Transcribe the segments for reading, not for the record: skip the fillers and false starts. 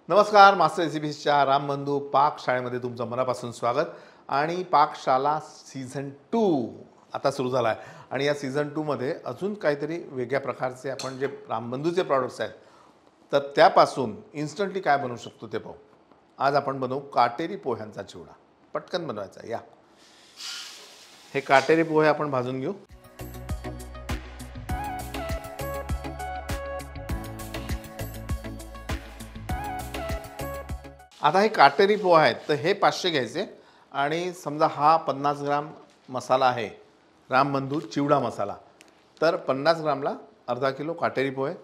नमस्कार, मास्टर रेसिपीजच्या रामबंधू पाकशाळेमध्ये तुमचं मनापासून स्वागत। आणि पाकशाला सीझन 2 आता सुरू झाला आहे आणि या सीझन 2 मध्ये अजून काहीतरी वेगळ्या प्रकारचे आपण जे रामबंधूचे प्रॉडक्ट्स आहेत तर त्यापासून इन्स्टंटली काय बनवू शकतो ते पाहू। आज आपण बनवू काटेरी पोह्यांचा चिवडा। पटकन बनवायचा या। हे काटेरी पोहे आपण भाजून घेऊ। आता हे काटेरी पोहे आहेत तर हे 500 घ्यायचे आणि समजा हा 50 ग्राम मसाला आहे रामबंधू चिवडा मसाला, तर 50 ग्रामला अर्धा किलो काटेरी पोहे।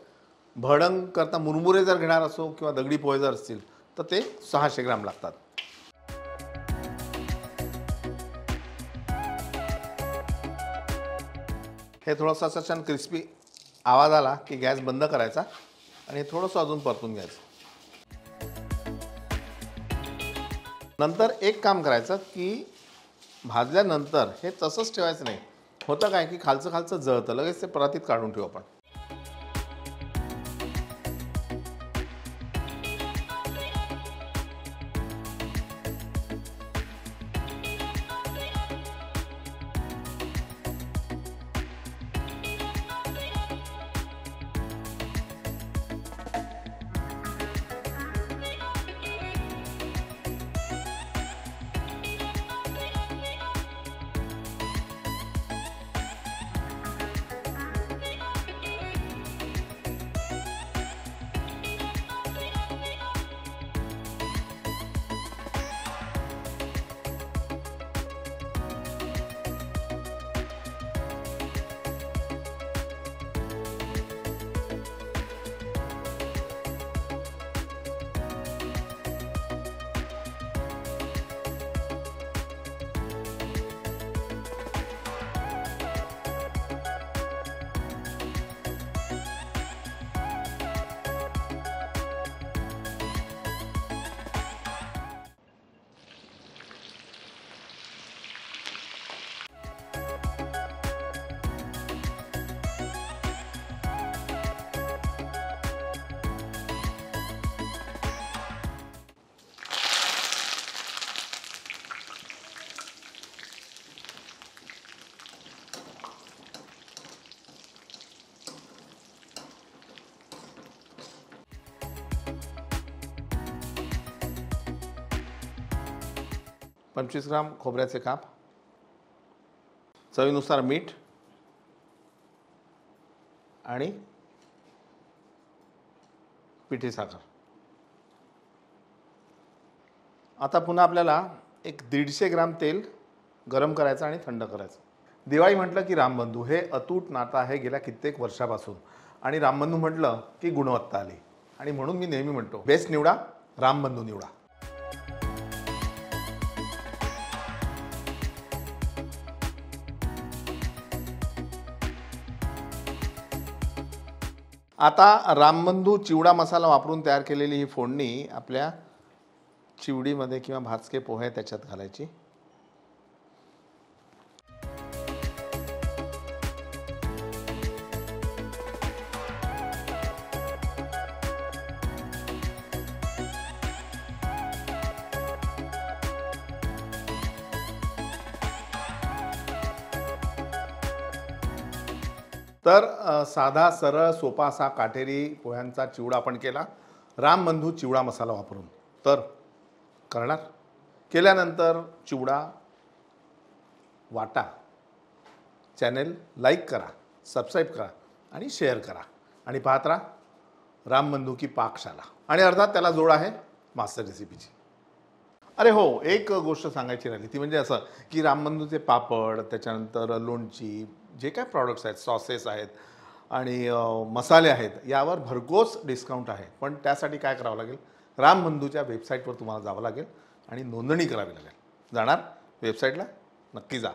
भडंग करता मुरमुरे जर घेणार असो किंवा दगडी पोहे जर असतील तर ते 600 ग्राम लागतात। हे थोडंसं असं छान क्रिस्पी आवाज आला की गॅस बंद करायचा आणि थोडंसं अजून परतून घ्यायचं। नंतर एक काम करायचं की भाजल्यानंतर हे तसंच ठेवायचं नाही। होतं काय की खालचं जळतं, लगेच ते परातीत काढून ठेवू आपण। पंचवीस ग्राम खोबऱ्याचे काप, चवीनुसार मीठ आणि पिठी साखर। आता पुन्हा आपल्याला एक 150 ग्राम तेल गरम करायचं आणि थंड करायचं। दिवाळी म्हटलं की रामबंधू हे अतूट नातं आहे गेल्या कित्येक वर्षापासून, आणि रामबंधू म्हटलं की गुणवत्ता आली, आणि म्हणून मी नेहमी म्हणतो बेस्ट निवडा, रामबंधू निवडा। आता रामबंधू चिवडा मसाला वापरून तयार केलेली ही फोडणी आपल्या चिवडीमध्ये किंवा भाजके पोहे त्याच्यात घालायची। तर साधा सरळ सोपा असा काटेरी पोह्यांचा चिवडा आपण केला रामबंधू चिवडा मसाला वापरून। तर करणार केल्यानंतर चिवडा वाटा, चॅनेल लाईक करा, सबस्क्राईब करा आणि शेअर करा, आणि पाहत राहा रामबंधू की पाकशाला। आणि अर्थात त्याला जोड आहे मास्टर रेसिपीची। अरे हो, एक गोष्ट सांगायची राहिली ती म्हणजे असं की रामबंधूचे पापड, त्याच्यानंतर लोणची, जे काय प्रॉडक्ट्स आहेत, सॉसेस आहेत आणि मसाले आहेत, यावर भरघोस डिस्काउंट आहे। पण त्यासाठी काय करावं लागेल, रामबंधूच्या वेबसाईटवर तुम्हाला जावं लागेल आणि नोंदणी करावी लागेल। जाणार वेबसाईटला? नक्की जा।